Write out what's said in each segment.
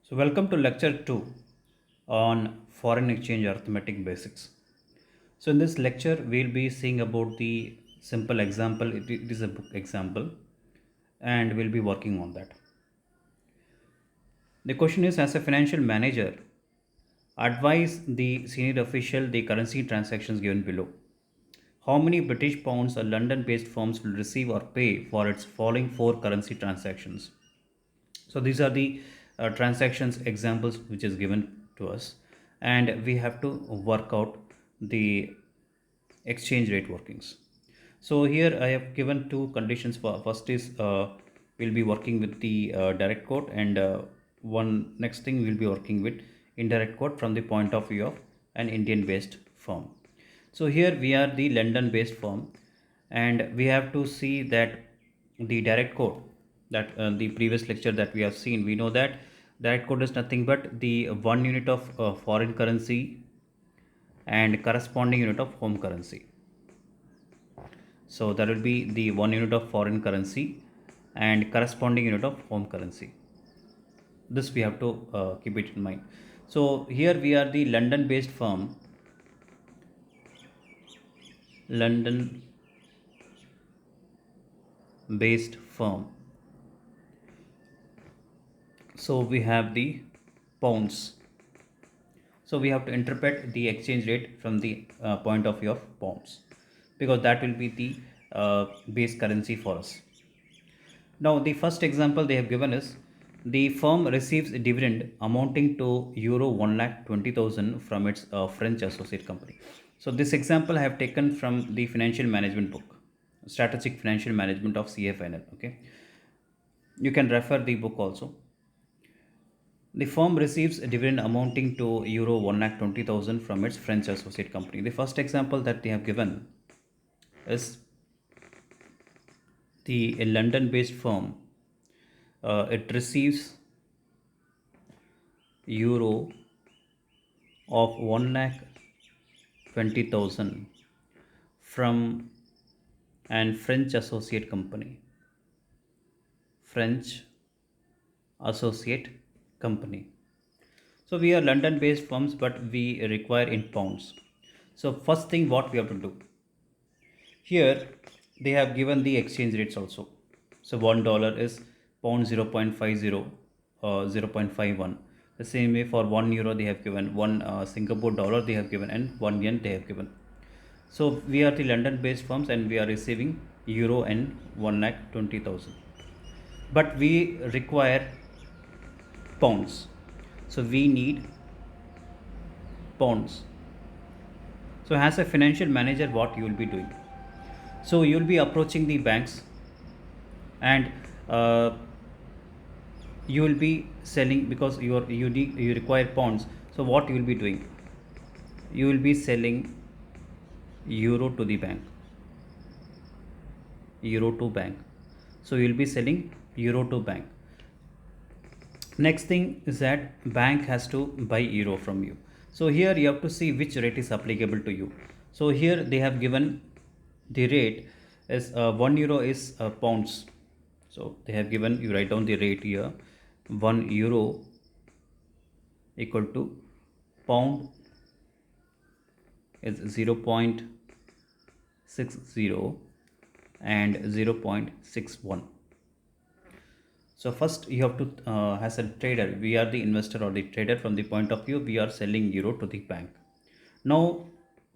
So, welcome to lecture 2 on foreign exchange arithmetic basics. So, in this lecture, we'll be seeing about the simple example. It is a book example, and we'll be working on that. The question is, as a financial manager, advise the senior official the currency transactions given below. How many British pounds a London based firms will receive or pay for its following four currency transactions? So these are the transactions examples which is given to us, and we have to work out the exchange rate workings. So here I have given two conditions. For first is we'll be working with the direct quote, and one next thing we'll be working with indirect quote from the point of view of an Indian based firm. So here we are the London based firm, and we have to see that the direct quote, that the previous lecture that we have seen, we know that direct quote is nothing but the 1 unit of foreign currency and corresponding unit of home currency. So that will be the 1 unit of foreign currency and corresponding unit of home currency. This we have to keep it in mind. So here we are the London based firm, London based firm. So we have the pounds. So we have to interpret the exchange rate from the point of view of pounds, because that will be the base currency for us. Now, the first example they have given is the firm receives a dividend amounting to euro 1,20,000 from its French associate company. So, this example I have taken from the financial management book, Strategic Financial Management of CFNL. Okay, you can refer the book also. The firm receives a dividend amounting to euro 1,20,000 from its French associate company. The first example that they have given is the a London-based firm. It receives euro of 1,20,000 from an French associate company. French associate company. So we are London based firms, but we require in pounds. So first thing what we have to do here, they have given the exchange rates also. So $1 is pound 0.50, 0.51. The same way for €1 they have given, one Singapore dollar they have given, and 1 yen they have given. So we are the London based firms, and we are receiving euro and 1,20,000. But we require pounds. So we need pounds. So as a financial manager, what you will be doing? So you will be approaching the banks, and you will be selling, because you require pounds. So what you will be doing? You will be selling euro to the bank, euro to bank. So you will be selling euro to bank. Next thing is that bank has to buy euro from you. So here you have to see which rate is applicable to you. So here they have given the rate is €1 is pounds. So they have given, you write down the rate here, €1 equal to pound is 0.60 and 0.61. So first you have to, as a trader, we are the investor or the trader. From the point of view, we are selling euro to the bank. Now,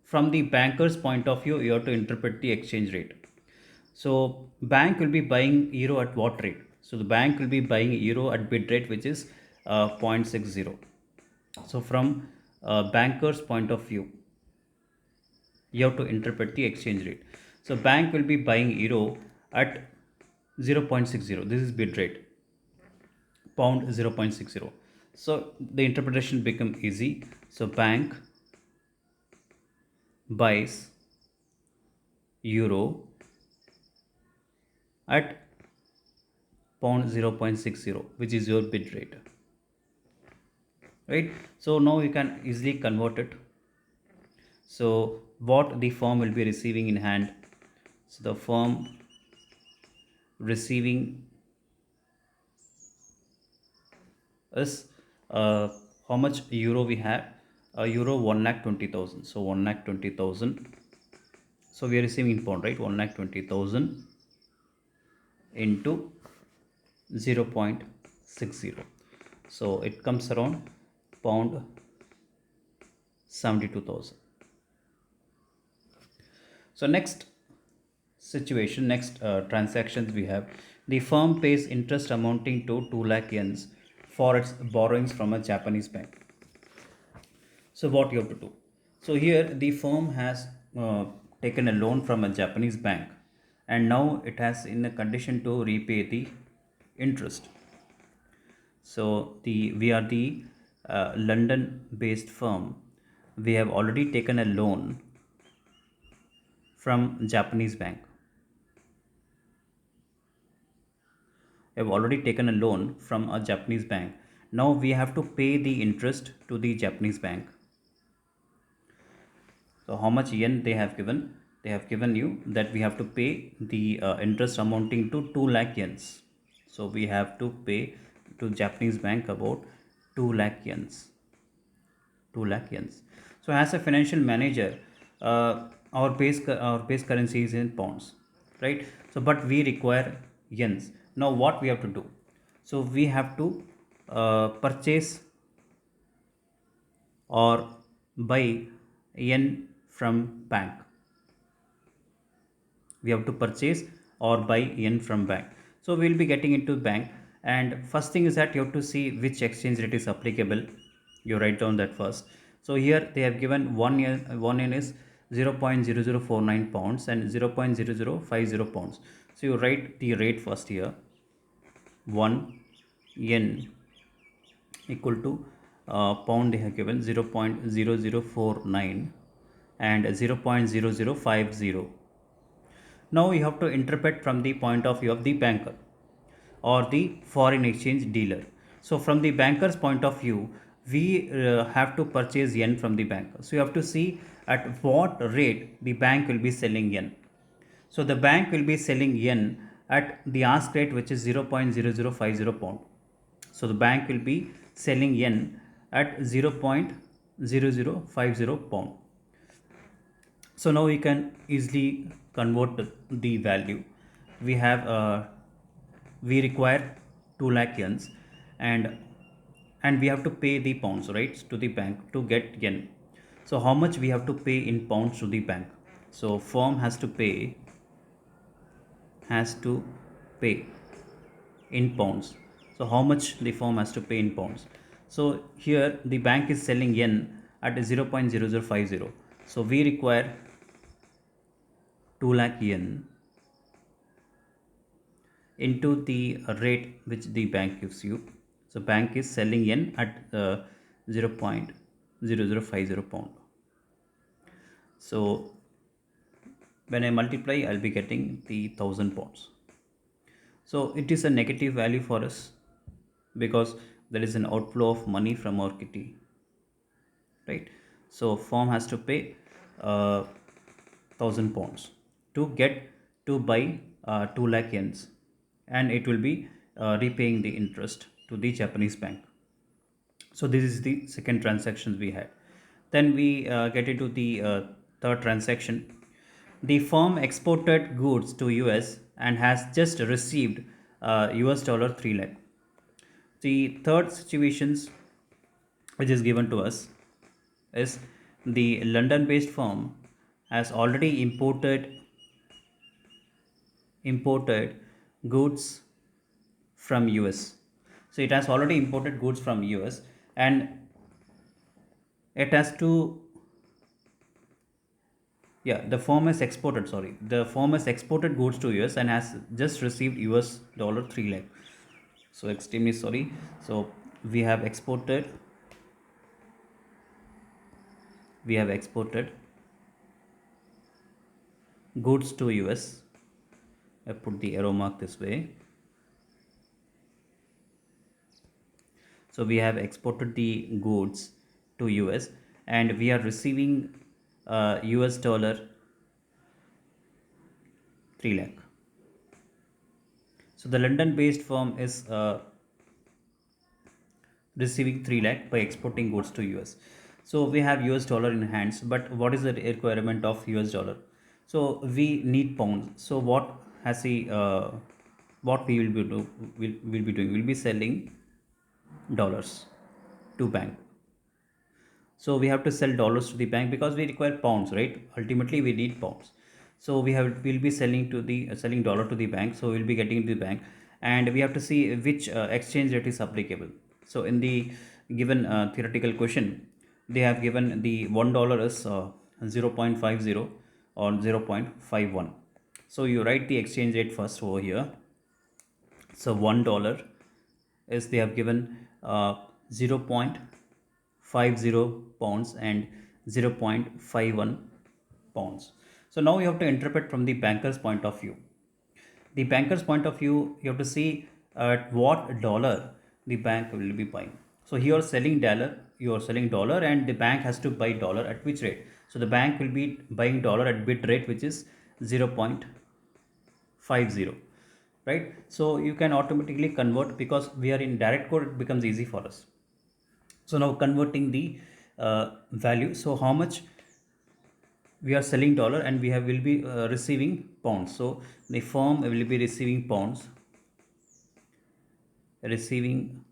from the banker's point of view, you have to interpret the exchange rate. So bank will be buying euro at what rate? So the bank will be buying euro at bid rate, which is 0.60. So from banker's point of view, you have to interpret the exchange rate. So bank will be buying euro at 0.60. This is bid rate. Pound 0.60. So the interpretation become easy. So bank buys euro at pound 0.60, which is your bid rate, right? So now you can easily convert it. So what the firm will be receiving in hand? So the firm receiving is uh, how much euro we have? Euro 1,20,000. So 1,20,000. So we are receiving in pound, right? 1,20,000 into 0.60. So it comes around pound 72,000. So next transactions we have, the firm pays interest amounting to 2 lakh yens for its borrowings from a Japanese bank. So what you have to do? So here the firm has taken a loan from a Japanese bank, and now it has in a condition to repay the interest. So we are the London based firm. We have already taken a loan from Japanese bank. We have already taken a loan from a Japanese bank. Now we have to pay the interest to the Japanese bank. So how much yen they have given? They have given you that we have to pay the interest amounting to 2 lakh yens. So we have to pay to Japanese bank about 2 lakh yens. 2 lakh yens. So as a financial manager, our base currency is in pounds, right? So but we require yens. Now what we have to do? So we have to purchase or buy yen from bank. We have to purchase or buy yen from bank. So we will be getting into bank, and first thing is that you have to see which exchange rate is applicable. You write down that first. So here they have given 1 yen is 0.0049 pounds and 0.0050 pounds. So you write the rate first here. 1 yen equal to pound they have given 0.0049 and 0.0050. Now you have to interpret from the point of view of the banker or the foreign exchange dealer. So from the banker's point of view, we have to purchase yen from the banker. So you have to see at what rate the bank will be selling yen. So the bank will be selling yen at the ask rate, which is 0.0050 pound. So the bank will be selling yen at 0.0050 pound. So now we can easily convert the value. We have we require 2 lakh yens, and we have to pay the pounds, right, to the bank to get yen. So how much we have to pay in pounds to the bank? So firm has to pay in pounds. So how much the firm has to pay in pounds? So here the bank is selling yen at 0.0050. So we require 2 lakh yen into the rate which the bank gives you. So bank is selling yen at 0.0050 pound. So when I multiply, I'll be getting the 1,000 pounds. So it is a negative value for us because there is an outflow of money from our kitty, right? So firm has to pay 1,000 pounds to get to buy 2 lakh yens, and it will be repaying the interest to the Japanese bank. So this is the second transaction we had. Then we get into the third transaction. The firm exported goods to US and has just received US dollar 3 lakh. The third situations which is given to us is the London based firm has already imported goods from US. So it has already imported goods from US, and it has to, yeah, the firm has exported goods to US and has just received US dollar 3 lakh. So extremely sorry. So we have exported we have exported goods to US. I put the arrow mark this way. So we have exported the goods to US, and we are receiving US dollar 3 lakh. So the London based firm is receiving 3 lakh by exporting goods to US. So we have US dollar in hands, but what is the requirement of US dollar? So we need pounds. So what we will be doing? We'll be selling dollars to bank. So we have to sell dollars to the bank because we require pounds, right? Ultimately we need pounds. So we'll be selling to the selling dollar to the bank, so we'll be getting to the bank, and we have to see which exchange rate is applicable. So in the given theoretical question, they have given the $1 is 0.50 or 0.51. So you write the exchange rate first over here. So $1 is, they have given 0.50 pounds and 0.51 pounds. So now you have to interpret from the banker's point of view. The banker's point of view, you have to see at what dollar the bank will be buying. So here you are selling dollar, and the bank has to buy dollar at which rate? So the bank will be buying dollar at bid rate, which is 0.50, right? So you can automatically convert, because we are in direct code, it becomes easy for us. So now converting the value, so how much we are selling dollar, and we have will be receiving pounds. So the firm will be receiving pounds, receiving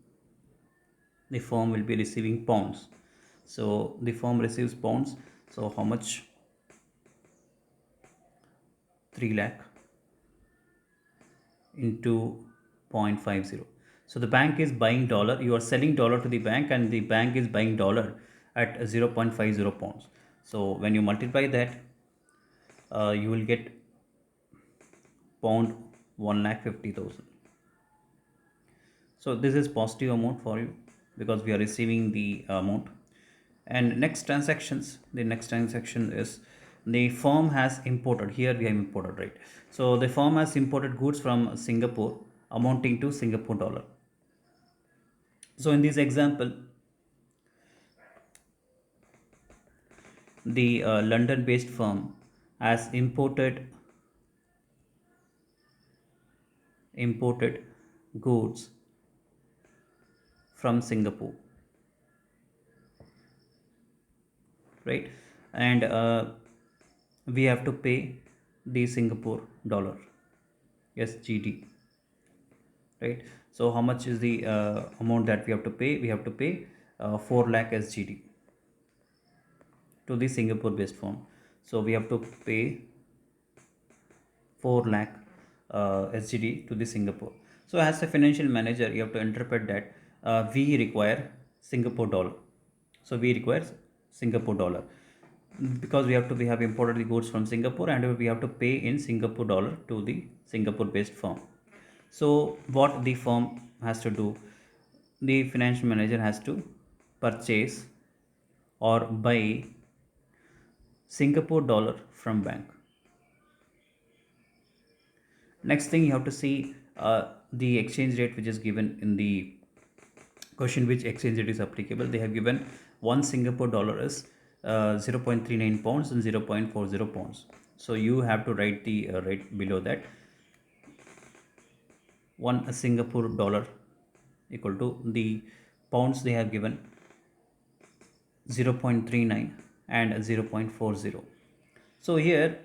the firm will be receiving pounds. So the firm receives pounds, so how much? 3 lakh into 0.50. So the bank is buying dollar, you are selling dollar to the bank, and the bank is buying dollar at 0.50 pounds. So when you multiply that, you will get pound 1,50,000. So this is positive amount for you, because we are receiving the amount. And next transaction is, the firm has imported, here we have imported, right? So the firm has imported goods from Singapore amounting to Singapore dollar. So in this example, the London based firm has imported goods from Singapore, right? And we have to pay the Singapore dollar, SGD, right? So how much is the amount that we have to pay? We have to pay 4 lakh SGD to the Singapore based firm. So we have to pay 4 lakh SGD to the Singapore. So as a financial manager, you have to interpret that we require Singapore dollar. So we require Singapore dollar, because we have imported the goods from Singapore, and we have to pay in Singapore dollar to the Singapore based firm. So what the firm has to do, the financial manager has to purchase or buy Singapore dollar from bank. Next thing, you have to see the exchange rate which is given in the question, which exchange rate is applicable. They have given 1 Singapore dollar is 0.39 pounds and 0.40 pounds. So you have to write the rate below that. 1 Singapore dollar equal to the pounds, they have given 0.39 and 0.40. So here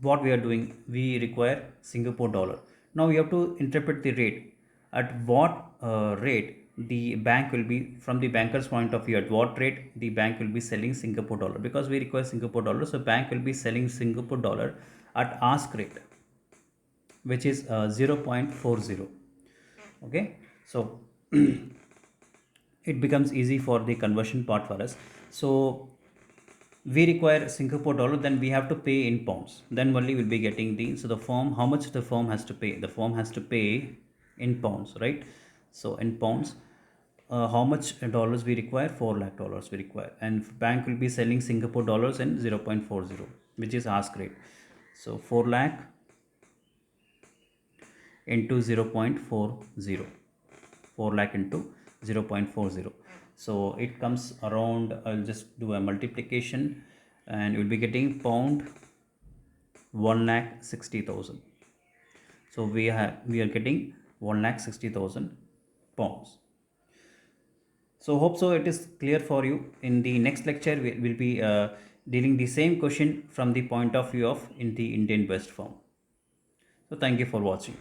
what we are doing, we require Singapore dollar. Now we have to interpret the rate. At what rate the bank will be, from the banker's point of view, at what rate the bank will be selling Singapore dollar, because we require Singapore dollar. So bank will be selling Singapore dollar at ask rate, which is 0.40. Okay, so it becomes easy for the conversion part for us. So we require Singapore dollar, then we have to pay in pounds, then only we'll be getting the, so the firm, how much the firm has to pay, the firm has to pay in pounds, right? So in pounds, how much dollars we require? 4 lakh dollars we require, and bank will be selling Singapore dollars in 0.40, which is ask rate. So 4 lakh into 0.40, 4 lakh into 0.40. So it comes around, I'll just do a multiplication, and you'll be getting pound 1,60,000. So we are getting 1,60,000 pounds. So hope so it is clear for you. In the next lecture we will be dealing the same question from the point of view of in the Indian West form. So thank you for watching.